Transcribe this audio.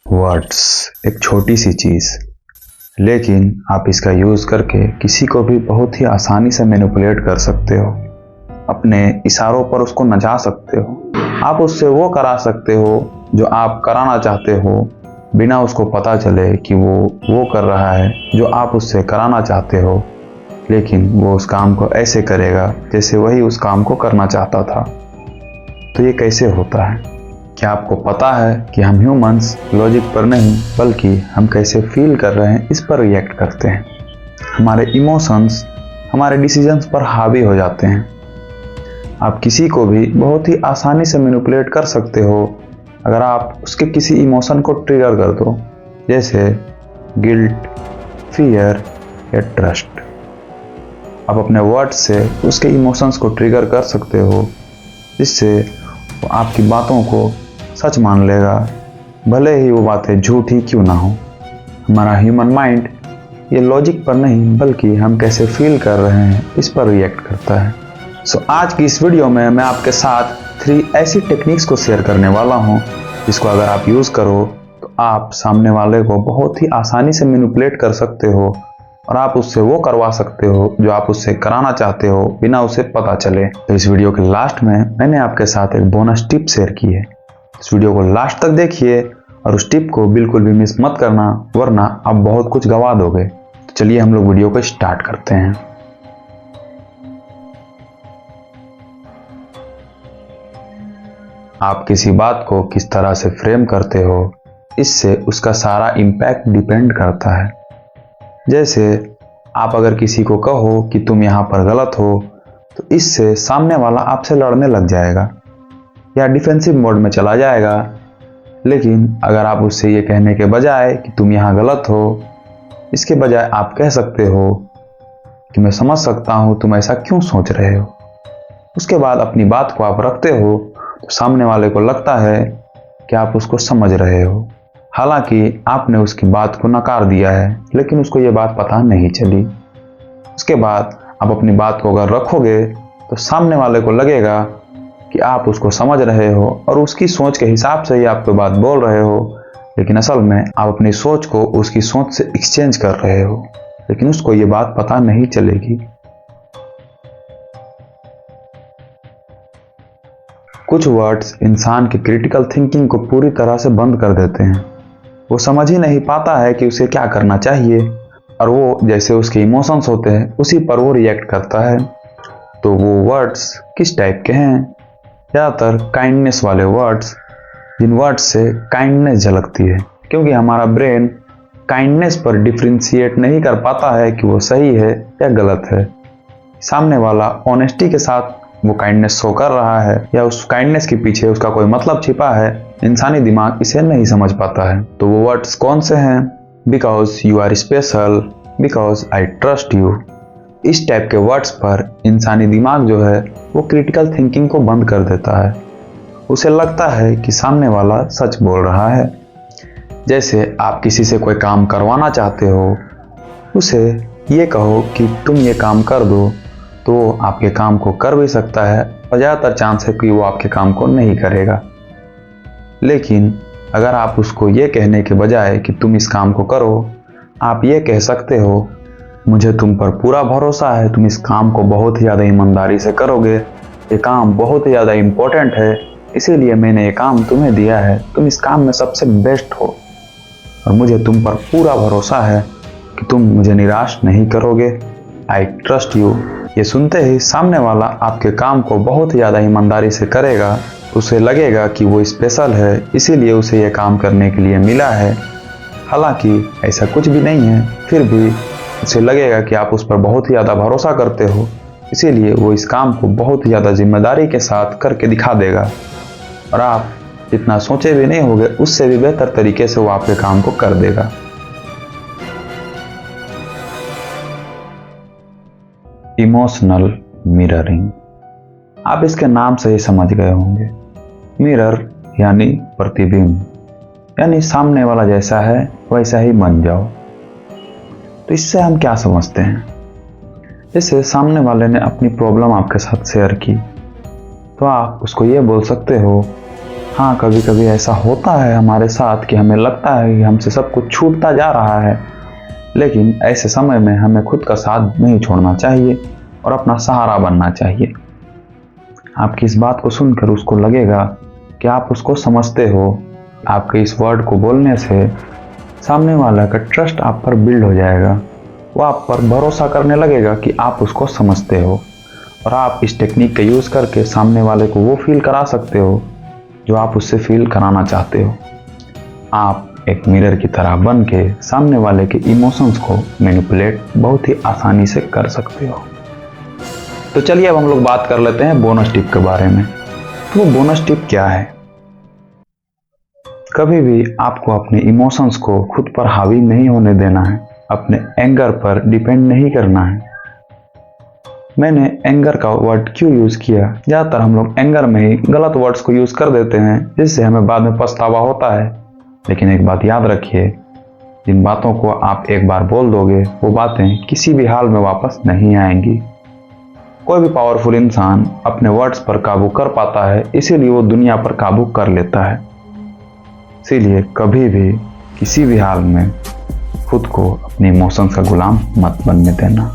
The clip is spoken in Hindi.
वर्ड्स एक छोटी सी चीज़, लेकिन आप इसका यूज़ करके किसी को भी बहुत ही आसानी से मैनिपुलेट कर सकते हो। अपने इशारों पर उसको नचा सकते हो। आप उससे वो करा सकते हो जो आप कराना चाहते हो, बिना उसको पता चले कि वो कर रहा है जो आप उससे कराना चाहते हो, लेकिन वो उस काम को ऐसे करेगा जैसे वही उस काम को करना चाहता था। तो ये कैसे होता है? क्या आपको पता है कि हम ह्यूमंस लॉजिक पर नहीं बल्कि हम कैसे फील कर रहे हैं इस पर रिएक्ट करते हैं। हमारे इमोशंस हमारे डिसीजंस पर हावी हो जाते हैं। आप किसी को भी बहुत ही आसानी से मैनिपुलेट कर सकते हो अगर आप उसके किसी इमोशन को ट्रिगर कर दो, जैसे गिल्ट, फियर या ट्रस्ट। आप अपने वर्ड्स से उसके इमोशंस को ट्रिगर कर सकते हो, जिससे वो आपकी बातों को सच मान लेगा, भले ही वो बातें झूठी क्यों ना हो। हमारा ह्यूमन माइंड ये लॉजिक पर नहीं बल्कि हम कैसे फील कर रहे हैं इस पर रिएक्ट करता है। आज की इस वीडियो में मैं आपके साथ 3 ऐसी टेक्निक्स को शेयर करने वाला हूं, जिसको अगर आप यूज़ करो तो आप सामने वाले को बहुत ही आसानी से मैनिपुलेट कर सकते हो और आप उससे वो करवा सकते हो जो आप उससे कराना चाहते हो बिना उसे पता चले। तो इस वीडियो के लास्ट में मैंने आपके साथ एक बोनस टिप शेयर की है। इस वीडियो को लास्ट तक देखिए और उस टिप को बिल्कुल भी मिस मत करना, वरना आप बहुत कुछ गवा दोगे। तो चलिए हम लोग वीडियो को स्टार्ट करते हैं। आप किसी बात को किस तरह से फ्रेम करते हो, इससे उसका सारा इम्पैक्ट डिपेंड करता है। जैसे आप अगर किसी को कहो कि तुम यहाँ पर गलत हो, तो इससे सामने वाला आपसे लड़ने लग जाएगा या डिफेंसिव मोड में चला जाएगा। लेकिन अगर आप उससे ये कहने के बजाय कि तुम यहाँ गलत हो, इसके बजाय आप कह सकते हो कि मैं समझ सकता हूँ तुम ऐसा क्यों सोच रहे हो, उसके बाद अपनी बात को आप रखते हो, तो सामने वाले को लगता है कि आप उसको समझ रहे हो। हालांकि आपने उसकी बात को नकार दिया है, लेकिन उसको ये बात पता नहीं चली। उसके बाद आप अपनी बात को अगर रखोगे तो सामने वाले को लगेगा कि आप उसको समझ रहे हो और उसकी सोच के हिसाब से ही आप कोई बात बोल रहे हो, लेकिन असल में आप अपनी सोच को उसकी सोच से एक्सचेंज कर रहे हो, लेकिन उसको ये बात पता नहीं चलेगी। कुछ वर्ड्स इंसान की क्रिटिकल थिंकिंग को पूरी तरह से बंद कर देते हैं। वो समझ ही नहीं पाता है कि उसे क्या करना चाहिए और वो जैसे उसके इमोशंस होते हैं उसी पर वो रिएक्ट करता है। तो वो वर्ड्स किस टाइप के हैं? ज़्यादातर काइंडनेस वाले वर्ड्स, जिन वर्ड्स से काइंडनेस झलकती है, क्योंकि हमारा ब्रेन काइंडनेस पर डिफ्रेंशिएट नहीं कर पाता है कि वो सही है या गलत है। सामने वाला ऑनेस्टी के साथ वो काइंडनेस शो कर रहा है या उस काइंडनेस के पीछे उसका कोई मतलब छिपा है, इंसानी दिमाग इसे नहीं समझ पाता है। तो वो वर्ड्स कौन से हैं? Because you are special, because I trust you. इस टाइप के वर्ड्स पर इंसानी दिमाग जो है वो क्रिटिकल थिंकिंग को बंद कर देता है। उसे लगता है कि सामने वाला सच बोल रहा है। जैसे आप किसी से कोई काम करवाना चाहते हो, उसे ये कहो कि तुम ये काम कर दो, तो आपके काम को कर भी सकता है और ज़्यादातर चांस है कि वो आपके काम को नहीं करेगा। लेकिन अगर आप उसको ये कहने के बजाय कि तुम इस काम को करो, आप ये कह सकते हो, मुझे तुम पर पूरा भरोसा है, तुम इस काम को बहुत ही ज़्यादा ईमानदारी से करोगे, ये काम बहुत ही ज़्यादा इम्पोर्टेंट है, इसीलिए मैंने ये काम तुम्हें दिया है, तुम इस काम में सबसे बेस्ट हो और मुझे तुम पर पूरा भरोसा है कि तुम मुझे निराश नहीं करोगे। आई ट्रस्ट यू। ये सुनते ही सामने वाला आपके काम को बहुत ही ज़्यादा ईमानदारी से करेगा। उसे लगेगा कि वो स्पेशल है, इसीलिए उसे ये काम करने के लिए मिला है। हालांकि ऐसा कुछ भी नहीं है, फिर भी उसे लगेगा कि आप उस पर बहुत ही ज़्यादा भरोसा करते हो, इसीलिए वो इस काम को बहुत ही ज़्यादा जिम्मेदारी के साथ करके दिखा देगा और आप जितना सोचे भी नहीं होगे उससे भी बेहतर तरीके से वो आपके काम को कर देगा। इमोशनल मिररिंग, आप इसके नाम से ही समझ गए होंगे। मिरर यानी प्रतिबिंब, यानी सामने वाला जैसा है वैसा ही बन जाओ। तो इससे हम क्या समझते हैं? जैसे सामने वाले ने अपनी प्रॉब्लम आपके साथ शेयर की, तो आप उसको ये बोल सकते हो हाँ, कभी कभी ऐसा होता है हमारे साथ कि हमें लगता है कि हमसे सब कुछ छूटता जा रहा है, लेकिन ऐसे समय में हमें खुद का साथ नहीं छोड़ना चाहिए और अपना सहारा बनना चाहिए। आपकी इस बात को सुनकर उसको लगेगा कि आप उसको समझते हो। आपके इस वर्ड को बोलने से सामने वाला का ट्रस्ट आप पर बिल्ड हो जाएगा। वो आप पर भरोसा करने लगेगा कि आप उसको समझते हो, और आप इस टेक्निक का यूज़ करके सामने वाले को वो फील करा सकते हो जो आप उससे फील कराना चाहते हो। आप एक मिरर की तरह बन के सामने वाले के इमोशंस को मैनिपुलेट बहुत ही आसानी से कर सकते हो। तो चलिए अब हम लोग बात कर लेते हैं बोनस टिप के बारे में। तो वो बोनस टिप क्या है? कभी भी आपको अपने इमोशंस को खुद पर हावी नहीं होने देना है, अपने एंगर पर डिपेंड नहीं करना है। मैंने एंगर का वर्ड क्यों यूज़ किया? ज़्यादातर हम लोग एंगर में ही गलत वर्ड्स को यूज़ कर देते हैं, जिससे हमें बाद में पछतावा होता है। लेकिन एक बात याद रखिए, जिन बातों को आप एक बार बोल दोगे वो बातें किसी भी हाल में वापस नहीं आएंगी। कोई भी पावरफुल इंसान अपने वर्ड्स पर काबू कर पाता है, इसीलिए वो दुनिया पर काबू कर लेता है। इसीलिए कभी भी किसी भी हाल में खुद को अपने इमोशंस का गुलाम मत बनने देना।